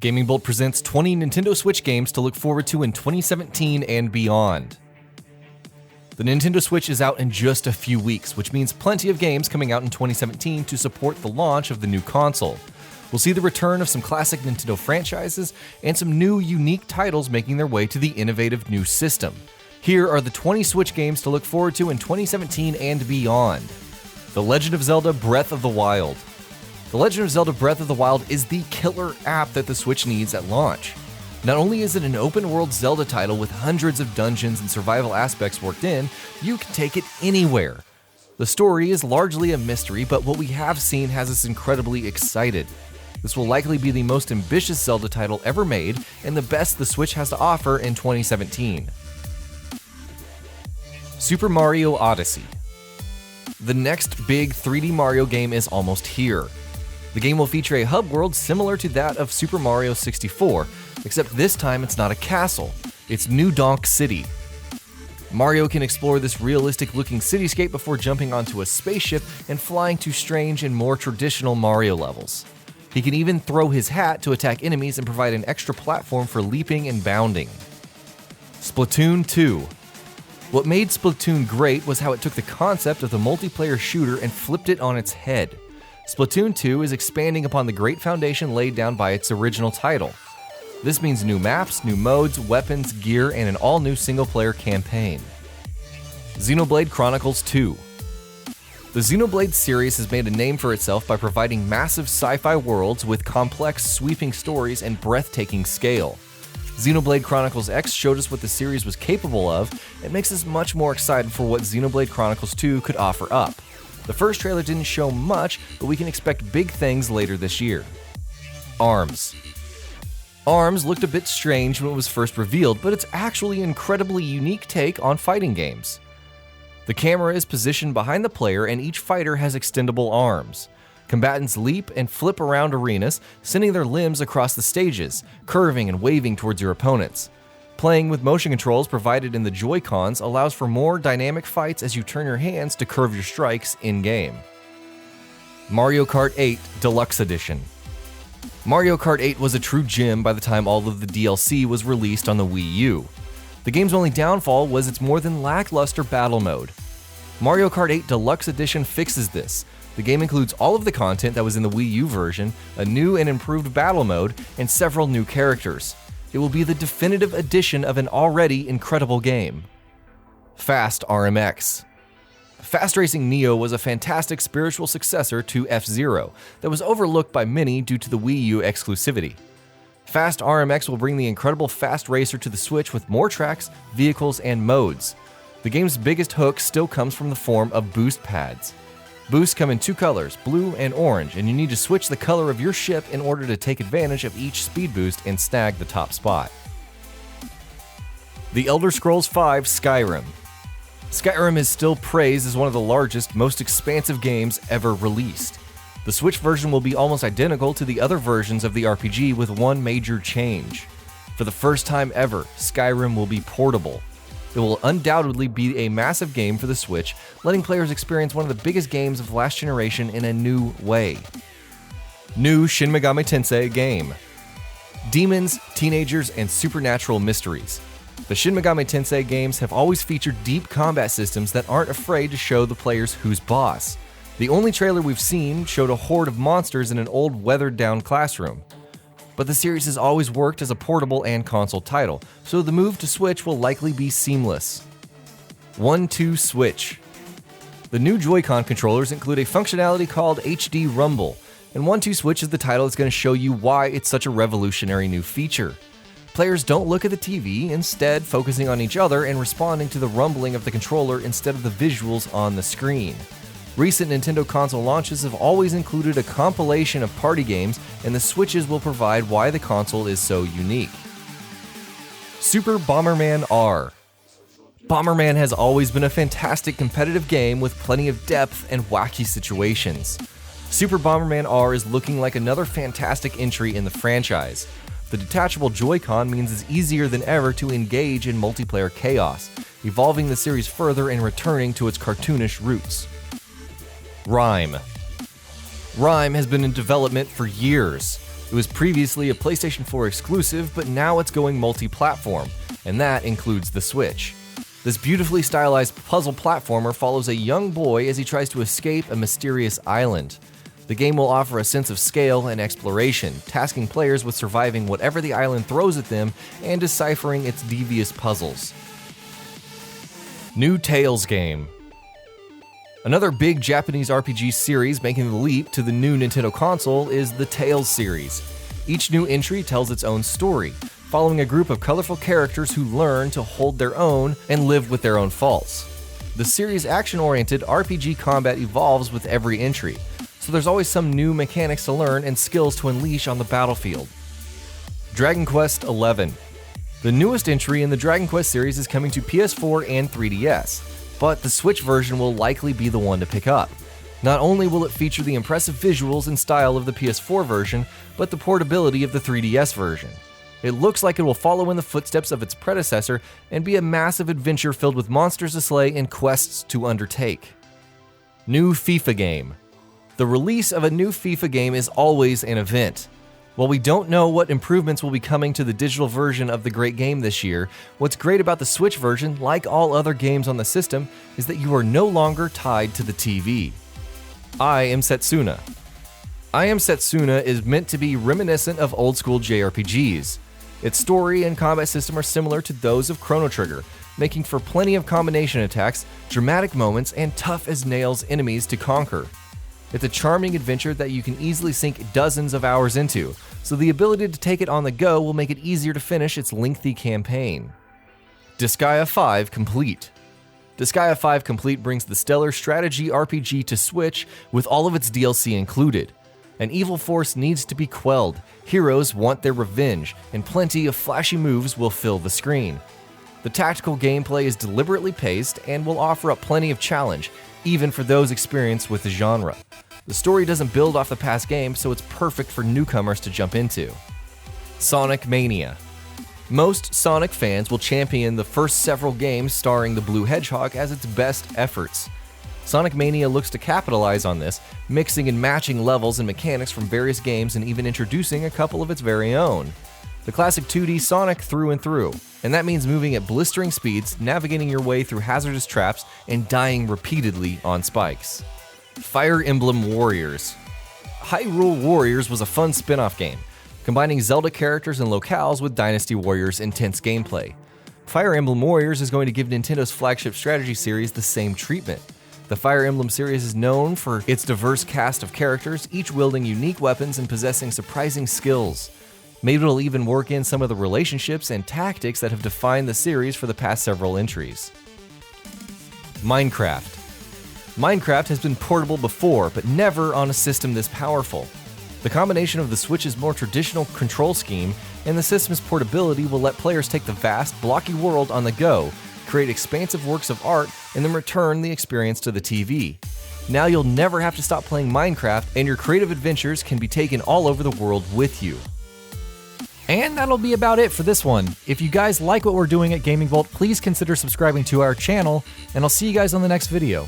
GamingBolt presents 20 Nintendo Switch games to look forward to in 2017 and beyond. The Nintendo Switch is out in just a few weeks, which means plenty of games coming out in 2017 to support the launch of the new console. We'll see the return of some classic Nintendo franchises and some new, unique titles making their way to the innovative new system. Here are the 20 Switch games to look forward to in 2017 and beyond. The Legend of Zelda Breath of the Wild. The Legend of Zelda Breath of the Wild is the killer app that the Switch needs at launch. Not only is it an open-world Zelda title with hundreds of dungeons and survival aspects worked in, you can take it anywhere. The story is largely a mystery, but what we have seen has us incredibly excited. This will likely be the most ambitious Zelda title ever made, and the best the Switch has to offer in 2017. Super Mario Odyssey. The next big 3D Mario game is almost here. The game will feature a hub world similar to that of Super Mario 64, except this time it's not a castle, it's New Donk City. Mario can explore this realistic-looking cityscape before jumping onto a spaceship and flying to strange and more traditional Mario levels. He can even throw his hat to attack enemies and provide an extra platform for leaping and bounding. Splatoon 2. What made Splatoon great was how it took the concept of the multiplayer shooter and flipped it on its head. Splatoon 2 is expanding upon the great foundation laid down by its original title. This means new maps, new modes, weapons, gear, and an all-new single-player campaign. Xenoblade Chronicles 2. The Xenoblade series has made a name for itself by providing massive sci-fi worlds with complex, sweeping stories and breathtaking scale. Xenoblade Chronicles X showed us what the series was capable of and makes us much more excited for what Xenoblade Chronicles 2 could offer up. The first trailer didn't show much, but we can expect big things later this year. ARMS. ARMS looked a bit strange when it was first revealed, but it's actually an incredibly unique take on fighting games. The camera is positioned behind the player and each fighter has extendable arms. Combatants leap and flip around arenas, sending their limbs across the stages, curving and waving towards your opponents. Playing with motion controls provided in the Joy-Cons allows for more dynamic fights as you turn your hands to curve your strikes in-game. Mario Kart 8 Deluxe Edition. Mario Kart 8 was a true gem by the time all of the DLC was released on the Wii U. The game's only downfall was its more than lackluster battle mode. Mario Kart 8 Deluxe Edition fixes this. The game includes all of the content that was in the Wii U version, a new and improved battle mode, and several new characters. It will be the definitive edition of an already incredible game. Fast RMX. Fast Racing Neo was a fantastic spiritual successor to F-Zero that was overlooked by many due to the Wii U exclusivity. Fast RMX will bring the incredible Fast Racer to the Switch with more tracks, vehicles, and modes. The game's biggest hook still comes from the form of boost pads. Boosts come in two colors, blue and orange, and you need to switch the color of your ship in order to take advantage of each speed boost and snag the top spot. The Elder Scrolls V Skyrim. Skyrim is still praised as one of the largest, most expansive games ever released. The Switch version will be almost identical to the other versions of the RPG with one major change. For the first time ever, Skyrim will be portable. It will undoubtedly be a massive game for the Switch, letting players experience one of the biggest games of the last generation in a new way. New Shin Megami Tensei game. Demons, teenagers, and supernatural mysteries. The Shin Megami Tensei games have always featured deep combat systems that aren't afraid to show the players who's boss. The only trailer we've seen showed a horde of monsters in an old weathered-down classroom. But the series has always worked as a portable and console title, so the move to Switch will likely be seamless. 1-2 Switch. The new Joy-Con controllers include a functionality called HD Rumble, and 1-2 Switch is the title that's going to show you why it's such a revolutionary new feature. Players don't look at the TV, instead focusing on each other and responding to the rumbling of the controller instead of the visuals on the screen. Recent Nintendo console launches have always included a compilation of party games, and the Switches will provide why the console is so unique. Super Bomberman R. Bomberman has always been a fantastic competitive game with plenty of depth and wacky situations. Super Bomberman R is looking like another fantastic entry in the franchise. The detachable Joy-Con means it's easier than ever to engage in multiplayer chaos, evolving the series further and returning to its cartoonish roots. Rime. Rime has been in development for years. It was previously a PlayStation 4 exclusive, but now it's going multi-platform, and that includes the Switch. This beautifully stylized puzzle platformer follows a young boy as he tries to escape a mysterious island. The game will offer a sense of scale and exploration, tasking players with surviving whatever the island throws at them and deciphering its devious puzzles. New Tales game. Another big Japanese RPG series making the leap to the new Nintendo console is the Tales series. Each new entry tells its own story, following a group of colorful characters who learn to hold their own and live with their own faults. The series' action-oriented RPG combat evolves with every entry, so there's always some new mechanics to learn and skills to unleash on the battlefield. Dragon Quest XI. The newest entry in the Dragon Quest series is coming to PS4 and 3DS, but the Switch version will likely be the one to pick up. Not only will it feature the impressive visuals and style of the PS4 version, but the portability of the 3DS version. It looks like it will follow in the footsteps of its predecessor and be a massive adventure filled with monsters to slay and quests to undertake. New FIFA game. The release of a new FIFA game is always an event. While we don't know what improvements will be coming to the digital version of the great game this year, what's great about the Switch version, like all other games on the system, is that you are no longer tied to the TV. I Am Setsuna. I Am Setsuna is meant to be reminiscent of old-school JRPGs. Its story and combat system are similar to those of Chrono Trigger, making for plenty of combination attacks, dramatic moments, and tough-as-nails enemies to conquer. It's a charming adventure that you can easily sink dozens of hours into, so the ability to take it on the go will make it easier to finish its lengthy campaign. Disgaea 5 Complete. Disgaea 5 Complete brings the stellar strategy RPG to Switch with all of its DLC included. An evil force needs to be quelled, heroes want their revenge, and plenty of flashy moves will fill the screen. The tactical gameplay is deliberately paced and will offer up plenty of challenge, even for those experienced with the genre. The story doesn't build off the past game, so it's perfect for newcomers to jump into. Sonic Mania. Most Sonic fans will champion the first several games starring the Blue Hedgehog as its best efforts. Sonic Mania looks to capitalize on this, mixing and matching levels and mechanics from various games and even introducing a couple of its very own. The classic 2D Sonic through and through, and that means moving at blistering speeds, navigating your way through hazardous traps, and dying repeatedly on spikes. Fire Emblem Warriors. Hyrule Warriors was a fun spin-off game, combining Zelda characters and locales with Dynasty Warriors' intense gameplay. Fire Emblem Warriors is going to give Nintendo's flagship strategy series the same treatment. The Fire Emblem series is known for its diverse cast of characters, each wielding unique weapons and possessing surprising skills. Maybe it'll even work in some of the relationships and tactics that have defined the series for the past several entries. Minecraft. Minecraft has been portable before, but never on a system this powerful. The combination of the Switch's more traditional control scheme and the system's portability will let players take the vast, blocky world on the go, create expansive works of art, and then return the experience to the TV. Now you'll never have to stop playing Minecraft, and your creative adventures can be taken all over the world with you. And that'll be about it for this one. If you guys like what we're doing at GamingBolt, please consider subscribing to our channel, and I'll see you guys on the next video.